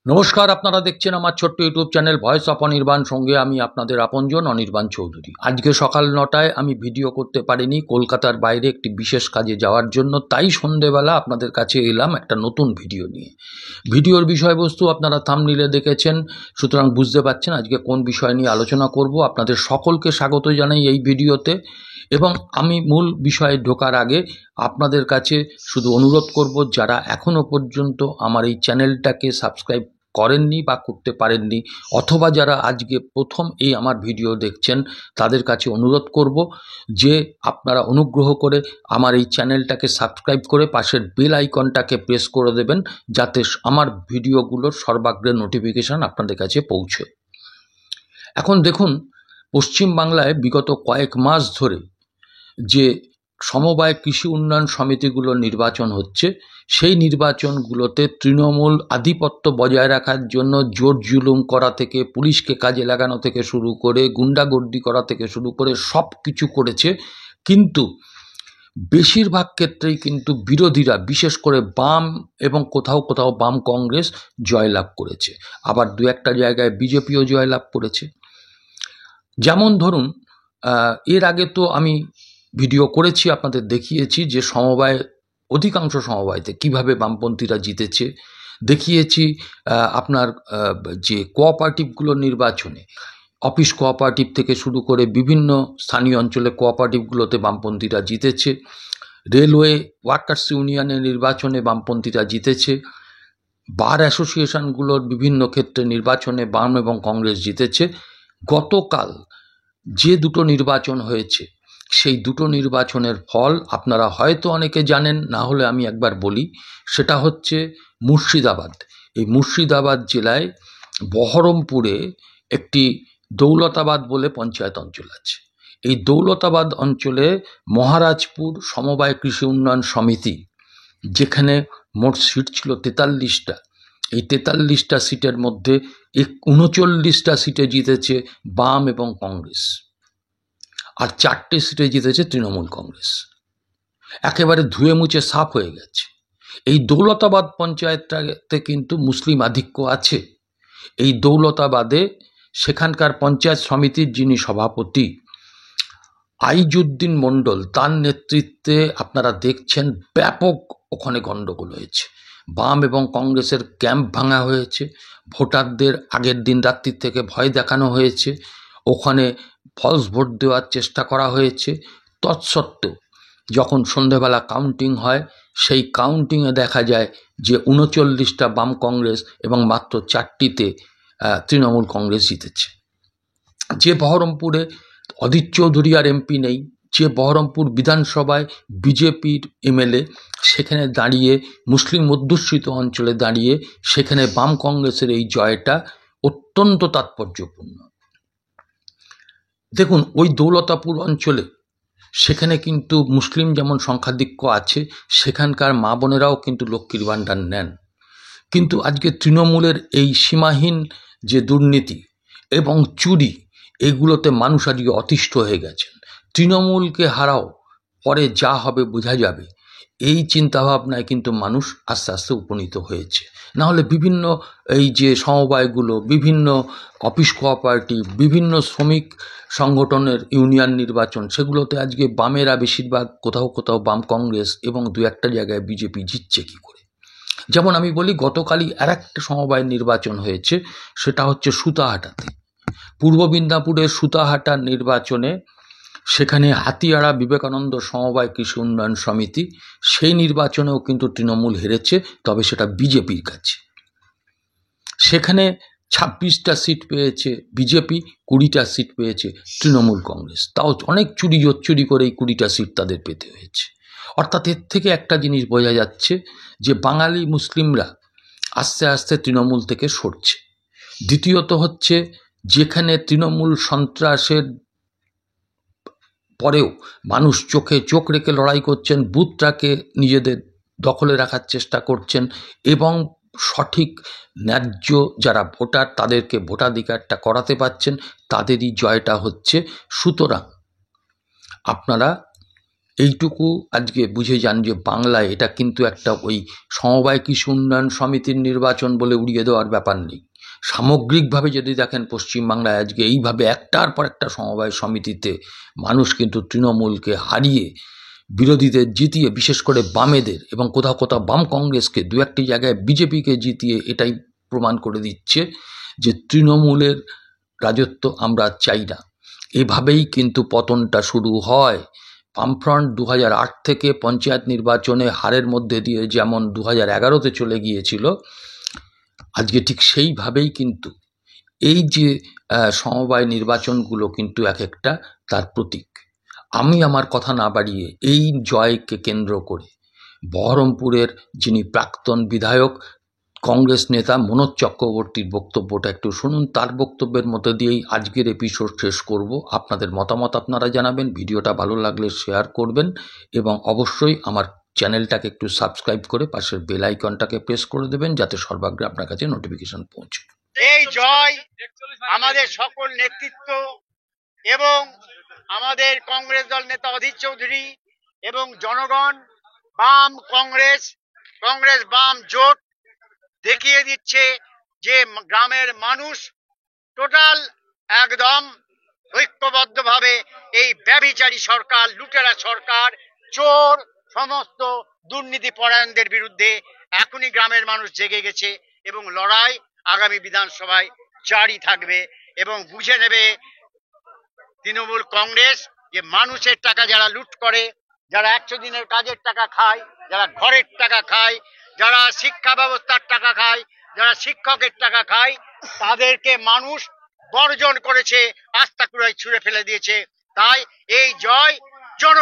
নমস্কার, আপনারা দেখছেন আমার ছোট্ট YouTube channel voice of Anirban. সঙ্গে আমি আপনাদের আপনজন অনির্বাণ চৌধুরী। আজকে সকাল 9টায় আমি ভিডিও করতে পারিনি, কলকাতার বাইরে একটি বিশেষ কাজে যাওয়ার জন্য। তাই সন্ধেবেলা আপনাদের কাছে এলাম একটা নতুন ভিডিও নিয়ে। ভিডিওর বিষয়বস্তু আপনারা থাম্বনেইলে দেখেছেন, সুতরাং বুঝতে পারছেন আজকে কোন বিষয় নিয়ে আলোচনা করব। আপনাদের সকলকে স্বাগত জানাই এই ভিডিওতে। এবং আমি মূল বিষয়ে ঢোকার আগে আপনাদের কাছে শুধু অনুরোধ করব, যারা এখনও পর্যন্ত আমার এই চ্যানেলটাকে সাবস্ক্রাইব করেননি বা করতে পারেননি, অথবা যারা আজকে প্রথম এই আমার ভিডিও দেখছেন, তাদের কাছে অনুরোধ করব যে আপনারা অনুগ্রহ করে আমার এই চ্যানেলটাকে সাবস্ক্রাইব করে পাশের বেল আইকনটাকে প্রেস করে দেবেন, যাতে আমার ভিডিওগুলোর সর্বাগ্রে নোটিফিকেশান আপনাদের কাছে পৌঁছয়। এখন দেখুন, পশ্চিমবাংলায় বিগত কয়েক মাস ধরে যে সমবায় কৃষি উন্নয়ন সমিতিগুলোর নির্বাচন হচ্ছে, সেই নির্বাচনগুলোতে তৃণমূল আধিপত্য বজায় রাখার জন্য জোর জুলুম করা থেকে, পুলিশকে কাজে লাগানো থেকে শুরু করে, গুন্ডাগর্দি করা থেকে শুরু করে সব কিছু করেছে। কিন্তু বেশিরভাগ ক্ষেত্রেই কিন্তু বিরোধীরা, বিশেষ করে বাম এবং কোথাও কোথাও বাম কংগ্রেস জয়লাভ করেছে। আবার দু একটা জায়গায় বিজেপিও জয়লাভ করেছে। যেমন ধরুন, এর আগে তো আমি ভিডিও করেছি, আপনাদের দেখিয়েছি যে সমবায়, অধিকাংশ সমবায়তে কিভাবে বামপন্থীরা জিতেছে। দেখিয়েছি আপনার যে কোঅপারেটিভগুলোর নির্বাচনে, অফিস কোঅপারেটিভ থেকে শুরু করে বিভিন্ন স্থানীয় অঞ্চলে কোঅপারেটিভগুলোতে বামপন্থীরা জিতেছে। রেলওয়ে ওয়ার্কার্স ইউনিয়নের নির্বাচনে বামপন্থীরা জিতেছে। বার অ্যাসোসিয়েশনগুলোর বিভিন্ন ক্ষেত্রে নির্বাচনে বাম এবং কংগ্রেস জিতেছে। গতকাল যে দুটো নির্বাচন হয়েছে, সেই দুটো নির্বাচনের ফল আপনারা হয়তো অনেকে জানেন, না হলে আমি একবার বলি। সেটা হচ্ছে মুর্শিদাবাদ। এই মুর্শিদাবাদ জেলায় বহরমপুরে একটি দৌলতাবাদ বলে পঞ্চায়েত অঞ্চল আছে। এই দৌলতাবাদ অঞ্চলে মহারাজপুর সমবায় কৃষি উন্নয়ন সমিতি, যেখানে মোট সিট ছিল 43টা, এই 43টা সিটের মধ্যে 39টা সিটে জিতেছে বাম এবং কংগ্রেস, আর 4টে সিটে জিতেছে তৃণমূল কংগ্রেস। একেবারে ধুয়ে মুছে সাফ হয়ে গেছে। এই দৌলতাবাদ পঞ্চায়েতটাতে কিন্তু মুসলিম আধিক্য আছে। এই দৌলতাবাদে সেখানকার পঞ্চায়েত সমিতির যিনি সভাপতি আইজুদ্দিন মণ্ডল, তার নেতৃত্বে আপনারা দেখছেন ব্যাপক ওখানে গণ্ডগোল হয়েছে। বাম এবং কংগ্রেসের ক্যাম্প ভাঙা হয়েছে, ভোটারদের আগের দিন রাত্রি থেকে ভয় দেখানো হয়েছে, ওখানে ফলস ভোট দেওয়ার চেষ্টা করা হয়েছে। তৎসত্ত্বেও যখন সন্ধেবেলা কাউন্টিং হয়, সেই কাউন্টিংয়ে দেখা যায় যে 39টা বাম কংগ্রেস এবং মাত্র 4টিতে তৃণমূল কংগ্রেস জিতেছে। যে বহরমপুরে অধীর চৌধুরী আর এমপি নেই, যে বহরমপুর বিধানসভায় বিজেপির এমএলএ, সেখানে দাঁড়িয়ে মুসলিম অধ্যুষিত অঞ্চলে দাঁড়িয়ে সেখানে বাম কংগ্রেসের এই জয়টা অত্যন্ত তাৎপর্যপূর্ণ। দেখুন, ওই দৌলতাপুর অঞ্চলে সেখানে কিন্তু মুসলিম যেমন সংখ্যাধিক্য আছে, সেখানকার মা বোনেরাও কিন্তু লক্ষ্মীর ভাণ্ডার নেন। কিন্তু আজকে তৃণমূলের এই সীমাহীন যে দুর্নীতি এবং চুরি, এগুলোতে মানুষ আজকে অতিষ্ঠ হয়ে গেছেন। তৃণমূলকে হারাও, পরে যা হবে বোঝা যাবে, এই চিন্তাভাবনায় কিন্তু মানুষ আস্তে আস্তে উপনীত হয়েছে। নাহলে বিভিন্ন এই যে সমবায়গুলো, বিভিন্ন অফিস কোঅপারেটিভ, বিভিন্ন শ্রমিক সংগঠনের ইউনিয়ন নির্বাচন, সেগুলোতে আজকে বামেরা বেশিরভাগ, কোথাও কোথাও বাম কংগ্রেস এবং দু একটা জায়গায় বিজেপি জিতছে কী করে। যেমন আমি বলি, গতকালই আর একটা সমবায় নির্বাচন হয়েছে, সেটা হচ্ছে সুতাহাটাতে। পূর্ব মিদনাপুরের সুতাহাটার নির্বাচনে সেখানে হাতিয়াড়া বিবেকানন্দ সমবায় কৃষি উন্নয়ন সমিতি, সেই নির্বাচনেও কিন্তু তৃণমূল হেরেছে, তবে সেটা বিজেপির কাছে। সেখানে 26টা সিট পেয়েছে বিজেপি, 20টা সিট পেয়েছে তৃণমূল কংগ্রেস। তাও অনেক চুরি জোচ্চুরি করে এই 20টা সিট তাদের পেতে হয়েছে। অর্থাৎ এর থেকে একটা জিনিস বোঝা যাচ্ছে যে বাঙালি মুসলিমরা আস্তে আস্তে তৃণমূল থেকে সরছে। দ্বিতীয়ত হচ্ছে, যেখানে তৃণমূল সন্ত্রাসের পরেও মানুষ চোখে চোখ রেখে লড়াই করছেন, বুথটাকে নিজেদের দখলে রাখার চেষ্টা করছেন এবং সঠিক ন্যায্য যারা ভোটার, তাদেরকে ভোটাধিকারটা করাতে পারছেন, তাদেরই জয়টা হচ্ছে। সুতরাং আপনারা এইটুকু আজকে বুঝে যান যে বাংলায় এটা কিন্তু একটা ওই সমবায় কৃষি উন্নয়ন সমিতির নির্বাচন বলে উড়িয়ে দেওয়ার ব্যাপার নেই। সামগ্রিকভাবে যদি দেখেন পশ্চিমবাংলায় আজকে এইভাবে একটার পর একটা সমবায় সমিতিতে মানুষ কিন্তু তৃণমূলকে হারিয়ে, বিরোধীদের জিতিয়ে, বিশেষ করে বামেদের এবং কোথাও কোথাও বাম কংগ্রেসকে, দু একটি জায়গায় বিজেপিকে জিতিয়ে এটাই প্রমাণ করে দিচ্ছে যে তৃণমূলের রাজত্ব আমরা চাই না। এভাবেই কিন্তু পতনটা শুরু হয়। বামফ্রন্ট 2008 থেকে পঞ্চায়েত নির্বাচনে হারের মধ্যে দিয়ে যেমন 2011-তে চলে গিয়েছিল, আজকে ঠিক সেইভাবেই কিন্তু এই যে সমবায় নির্বাচনগুলো কিন্তু এক একটা তার প্রতীক। আমি আমার কথা না বাড়িয়ে এই জয়কে কেন্দ্র করে বহরমপুরের যিনি প্রাক্তন বিধায়ক কংগ্রেস নেতা মনোজ চক্রবর্তীর বক্তব্যটা একটু শুনুন। তার বক্তব্যের মধ্যে দিয়েই আজকের এপিসোড শেষ করব। আপনাদের মতামত আপনারা জানাবেন, ভিডিওটা ভালো লাগলে শেয়ার করবেন এবং অবশ্যই আমার চ্যানেলটাকে একটু সাবস্ক্রাইব করে পাশের বেল আইকনটাকে প্রেস করে দেবেন যাতে সর্বাগ্রে আপনার কাছে নোটিফিকেশন পৌঁছে। এই জয় আমাদের সকল নেতৃত্ব এবং আমাদের কংগ্রেস দল নেতা অধীর চৌধুরী এবং জনগণ, বাম কংগ্রেস, কংগ্রেস বাম জোট দেখিয়ে দিচ্ছে যে গ্রামের মানুষ টোটাল একদম ঐক্যবদ্ধভাবে এই ব্যভিচারী সরকার, লুটেরা সরকার, চোর, সমস্ত দুর্নীতি পরায়ণদের বিরুদ্ধে এখনই গ্রামের মানুষ জেগে গেছে এবং লড়াই আগামী বিধানসভায় জারি থাকবে এবং বুঝে নেবে তৃণমূল কংগ্রেস যে মানুষের টাকা যারা লুট করে, যারা 100 দিনের কাজের টাকা খায়, যারা ঘরের টাকা খায়, যারা শিক্ষা ব্যবস্থার টাকা খায়, যারা শিক্ষকের টাকা খায়, তাদেরকে মানুষ বর্জন করেছে, আস্থা ছুঁড়ে ফেলে দিয়েছে। তাই এই জয় জন